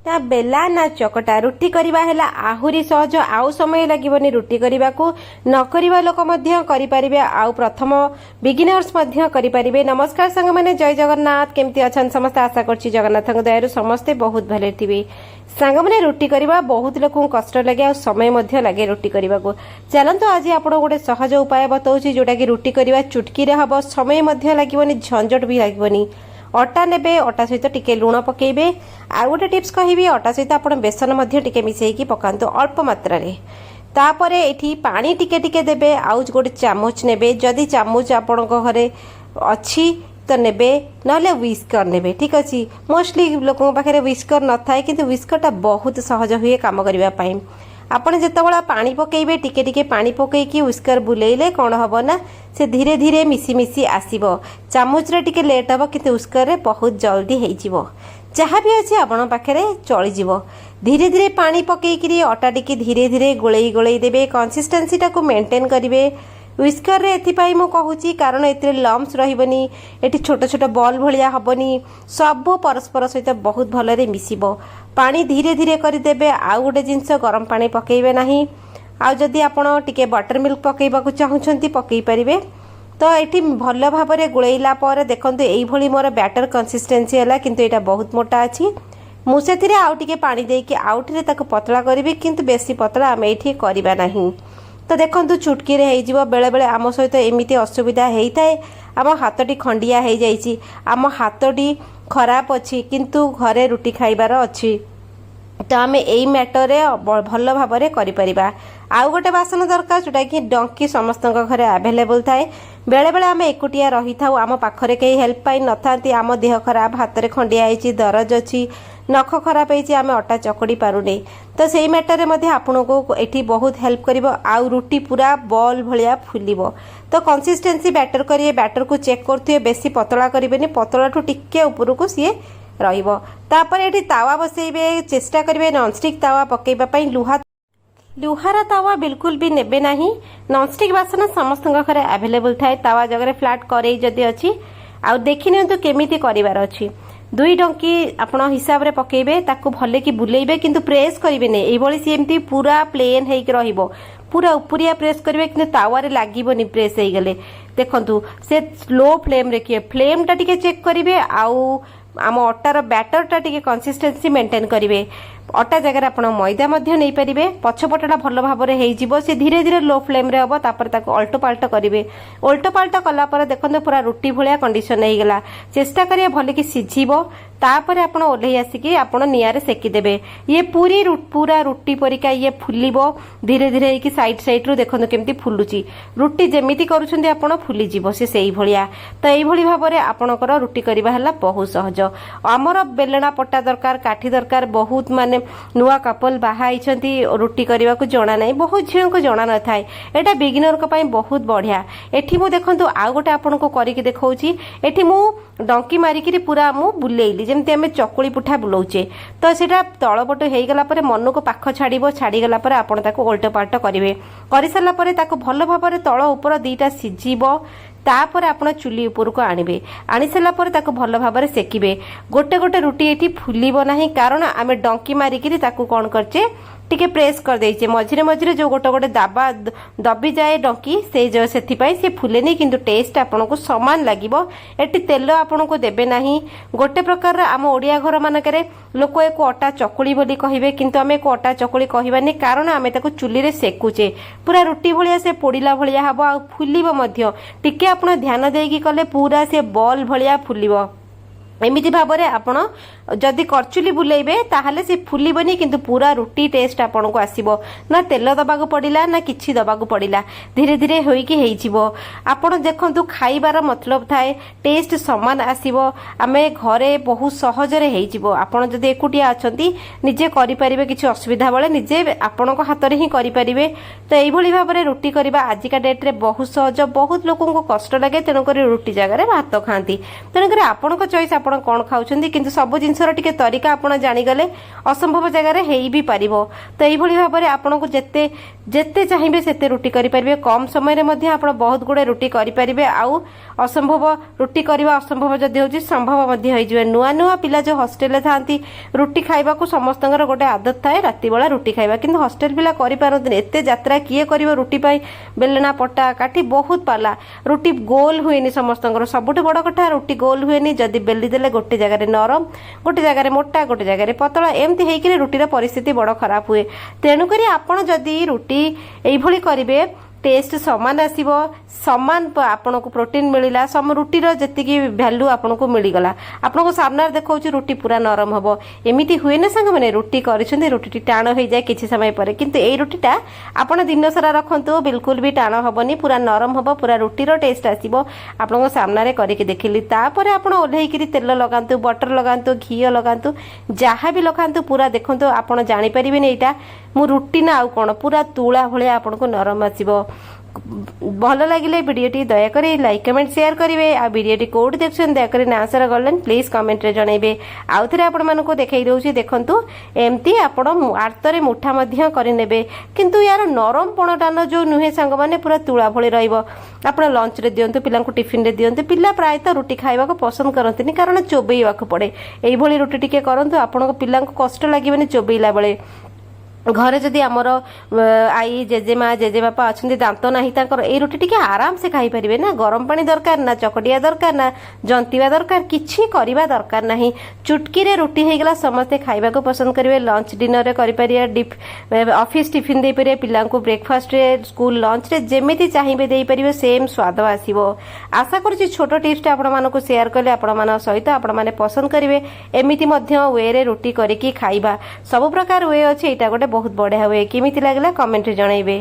ना बेला ना चकटा रुटी करबा हैला आहुरी सहज आउ समय लागबनी रुटी करबा को न करबा लोक मध्य करि परिबे आउ प्रथम बिगिनर्स मध्य करि परिबे। नमस्कार संग माने जय जगन्नाथ केमती अछन समस्त आशा करछि जगन्नाथक दयारु समस्ते बहुत भले थिबे। सांग माने रुटी करबा बहुत लोक कष्ट लागे आ समय मध्य लागे रुटी करबा को। चलंतु आज आपण गोटे सहज उपाय बताउछि जोटा कि रुटी करबा चुटकी रे हबो समय मध्य लागबनी झंझट भी लागबनी। अटा नेबे अटा सहित टिके लुण पकेबे आ गोटे टिप्स कहबी अटा सहित आपण बेसन मध्य टिके मिसेकी पकांतु अल्प मात्रा रे। तापरे एठी पानी टिके टिके देबे आउ गोटे चामच नेबे जदी चामच आपण घरे अछि तो नेबे नले व्हिस्कर नेबे ठीक अछि। मोस्टली लोकन पाखरे व्हिस्कर न थाए किंतु व्हिस्कर टा बहुत सहज हुए काम करबा पई। आपण जेतबेला पानी पकेइबे टिके टिके पानी पकेइकी व्हिस्कर बुलेइले कोन हबो ना से धीरे धीरे मिसी मिसी आसीबो। चामच रे टिके लेट हबो किंतु व्हिस्कर रे बहुत जल्दी हेइ जिवो। जहाँ भी अछि आपण पाखरे चली जिवो। धीरे धीरे पानी पकेइकी अटा टिके धीरे धीरे गोळेई गोळेई देबे कंसिस्टेंसी टा को मेंटेन करिवे। व्हिस्कर रे एथिपाई मु कहूची कारण एथिरे लम्स रहिबनी एठी छोट छोट बॉल भलिया हबनी सब परस्पर सहित बहुत भलरे मिसिबो। पानी धीरे धीरे करि देबे आउ गोटे जिंस गरम पानी पकेइबे नाही। आ जदी आपण टिके बटर मिल्क पकेइबा को चाहुछंती पकेइ परिबे। तो एठी भल भाबरे गुळेइला पर देखंतु एई भली मोर बैटर कंसिस्टेंसी हला किंतु एटा बहुत मोटा अछि। मु सेथिरे आउ टिके पानी देकी आउटरे ताको पतला करिबे किंतु बेसी पतला हम एठी करिबा नाही। तो देखंतु चुटकी रे हेइ जिवो। बेले बेले आम सहित एमिति असुविधा हेइ थाए आम हाथटी खंडिया हेइ जाइछि आम हाथटी खराब अछि किंतु घरे रुटी खाइबार अछि तो आम एई मैटर रे भल भाबरे करि परिबा। आउ गोटे बासन दरकार जोटा कि डंकी समस्त घरे अवेलेबल थाए। बेले बेले आम एकुटिया रही थाउ आम पाखरे कई हेल्प पाई न थांती आम देह खराब हाथ रे खंडिया आइछि दरज अछि नख खराब होइछि आम अटा चकड़ी पारुने तो सेई मैटर रे मध्ये आपनको एठी बहुत हेल्प करिवो। आउ रुटी पूरा बॉल भलिया फुलिवो। तो कंसिस्टेंसी बैटर करिए बैटर को चेक करथिए बेसी पतला करिवेनी पतला ठु टिके ऊपर को सिए रहिबो। तापर एठी तावा बसेइबे चेष्टा करिवे नॉनस्टिक तावा पकेइबा पई लुहारा तावा बिल्कुल भी नेबे नाही। नॉनस्टिक बासन समस्त घरे अवेलेबल थाए तावा जगह फ्लैट करे जदी अछि आ देखि नियंतु केमिति करिवार अछि। दुई डंकी आपण हिसाब रे पकेइबे ताकू भले की बुलेइबे किंतु प्रेस करिवे नै एई भली सेमती पूरा प्लेन हेइ के रहिबो। पूरा उपरिया प्रेस करिवे किंतु तावा रे लागिबोनी प्रेस हेइ गेले। देखंतु से स्लो फ्लेम रे किए फ्लेम टा टिके चेक करिवे आउ आम अटार बैटर टा टिके कंसिस्टेंसी मेंटेन करिवे। अटा जगह आपण मैदा मध्य नहीं पारिबे पछपटा भल भाबरे हेइ जिवो। से धीरे धीरे लो फ्लेम रे हबो तापर ताको अल्टो पाल्टो करिवे। उल्टो पाल्टो कला पर देखंतु पूरा रुटी भलिया कंडीशन हेइ गेला। चेष्टा करिए भले कि सिझिबो तापर आपण ओल्हेइ आसिकी आपण नियारे सेकी देबे। ये पूरा रुटी परिका ये फुलिबो धीरे धीरे हेइ कि साइड साइड रु देखंतु केमती फुलुची रुटी जेमिति करूछन्ती आपण फुली जिवो से सेई भलिया। तो एई भली भाबरे आपणकर रुटी करबा हला बहुत सहज। हमर बेलना पट्टा दरकार काठी दरकार बहुत माने नुआ कपल बाहा रुटी करने को जना ना बहुत झील को जना न थाए एटा बिगिनर को पाई बहुत बढ़िया। एठी मु देखंतु आ गोटे आपन को करके देखौची एठी मु डंकी मारिकी पूरा मु बुलेइली जेमती आमे चकुली पुठा बुलाउचे तो सेटा तळपट हेइ गला परे मन को पाख छाड़िबो छाड़ी गला परे आपन ताको उल्टा पाल्टा करिवे। करि साला परे ताको भल भाबरे तळ ऊपर दीटा सिझिबो तापर आपण चुली ऊपर को आनिबे। आनी साला पर ताको भल भाबरे सेकिबे। गोटे गोटे रुटी एठी फुलिबो नाही कारण आमे डंकी मारिकी ताको कोन करचे टिके प्रेस कर देइचे मझिरे मझिरे जो गोटे गोटे दाबा दबी जाए डंकी से जो सेथि पाई से फुलेनी किंतु टेस्ट आपन को समान लागिबो। एटी तेल आपन को देबे नाही। गोटे प्रकार आम ओडिया घर मानकरे लोक एको अटा चकुली बोली कहिबे किंतु आमे एको अटा चकुली कहिबानी कारण आमे ताको चुली रे सेकुचे पूरा रुटी भलिया से पोडिला भलिया हबो आ फुलिबो मध्य टिके आपन ध्यान देइकी कले पूरा से बॉल भलिया फुलिबो। एमिति भाबरे आपण जदि करचुली बुलेइबे ताहाले से फुलिबनी किंतु पूरा रुटी टेस्ट आपन को आसीबो ना तेल दबागु पड़िला ना किछि दबागु पड़िला धीरे धीरे होइकी हेइजिवो। आपण देखंतु खाइबार मतलब थाए टेस्ट समान आसीबो। आमे घरे बहुत सहज रे हेइजिवो। आपण जदि एकुटिया अछंती निजे करि परिबे किछि असुविधा बेले निजे आपण को हाथ रे ही करि परिबे। तो एई भली भाबरे रुटी करबा आजिका डेट रे बहुत सहज। बहुत लोकन को कष्ट लागे तेनु करी रुटी जगह रे भात खांती तेनु करी आपण को चॉइस आपण कोन खाउछंती किंतु सब जिंस जिनसर टिके तरीका आपण जानिगले असंभव जगह हेई भी पारिबो। तो एइभली भाबरे आपनको जेते जेते चाहिए सेते रुटी करि परिबे। कम समय रे मध्ये आपण बहुत गुडे रुटी करि परिबे। आउ असंभव रुटी करबा असंभव जदि होची संभव मध्ये होई जिवे। नुआ नुआ पिला जो हॉस्टेल रे थांती रुटी खाइबा को समस्तंगर गोटे आदत थाए राति बेला रुटी खाइबा, किंतु हॉस्टेल पिला करि पारंती एते यात्रा किए करिवो रुटी पाई बेलना पटा काठी बहुत पाला रुटी गोल हुएनी समस्तंगर। सबुठ बड़ कथा रुटी गोल हुएनी जदि बेली देले गोटे जगह नरम गोटे जगह मोटा गोटे जगह पतला एमती हेकि रुटीर परिस्थिति बड़ खराब हुए। तेणुकरी आपण जदि रुटी एइभली करिवे टेस्ट समान आसीबो, समान आपन को प्रोटीन मिलिला, सम रुटीर जेतिकी वैल्यू आपन को मिलिगला। आपन को सामने देखौची रुटी पूरा नरम हबो। एमिति हुए ना संग माने रुटी करिसेंती रुटी टाण हो जाए किछि समय परे, किंतु एई रुटीटा आपन दिन सारा रखंतु बिल्कुल भी टाण हबनी, पूरा नरम हबो, पूरा रुटीर टेस्ट आसीबो। आपन को सामने रे करिके देखिली तापर आपन ओल्हेइकरी तेल लगांतु, बटर लगांतु, घी लगांतु, जहाँ भी लगांतु पूरा देखंतु आपन जानि परिबेनी एटा मु रुटी ना आउ कोन पूरा तुळा भले आपन को नरम आसीबो। भल लगे भिडियोटी दयाकोरी लाइक कमेंट शेयर करेंगे। आ भिडियोटी कौट देखुन दयाकोरी ना सर गलन प्लीज कमेंट रे जनइबे। आउ थे आपण मानक देखई दउची देखंतु एमती आपण आर्तरे मुठा मध्य करिनेबे, किंतु यार नरम पणटान जो नुहे सांग माने पूरा तुळा भली रहइबो। आपण लंच रे दियंतु, पिला को टिफिन रे दियंतु। पिला प्राय तो रुटी खाइबा को पसंद करंतिनी कारण चोबेइबा को पड़े। एई भली रुटी टिके करंतु आपण को पिला को कष्ट लागिबनी चोबेइला बेले। घरे जदि आमर आई जेजेमा जेजेबापा अच्छा दांत ना ए रुटी टिके आराम से खाई पारिबे ना। गरम पानी दरकार ना, चकटिया दरकार ना, जंतीवा दरकार, किछि करिबा दरकार नाही। चुटकी रे रुटी हेगला समस्ते खाइबा को पसंद करिवे। लंच डिनर रे करि परिया, ऑफिस टिफिन दे परिया, पिला को ब्रेकफास्ट रे, स्कूल लंच रे जेमिति चाहिबे देई परिबे सेम स्वाद आसीबो। आशा करूछि छोट टिप्स टा आपण मानको शेयर करले आपण मान सहित आपण माने पसंद करिवे। एमिति मध्य वे रे रुटी करिकी खाइबा सब प्रकार वे अछि। एटा गोटे बहुत बढ़िया हुए। केमिति लागला कमेंट रे जणाइबे।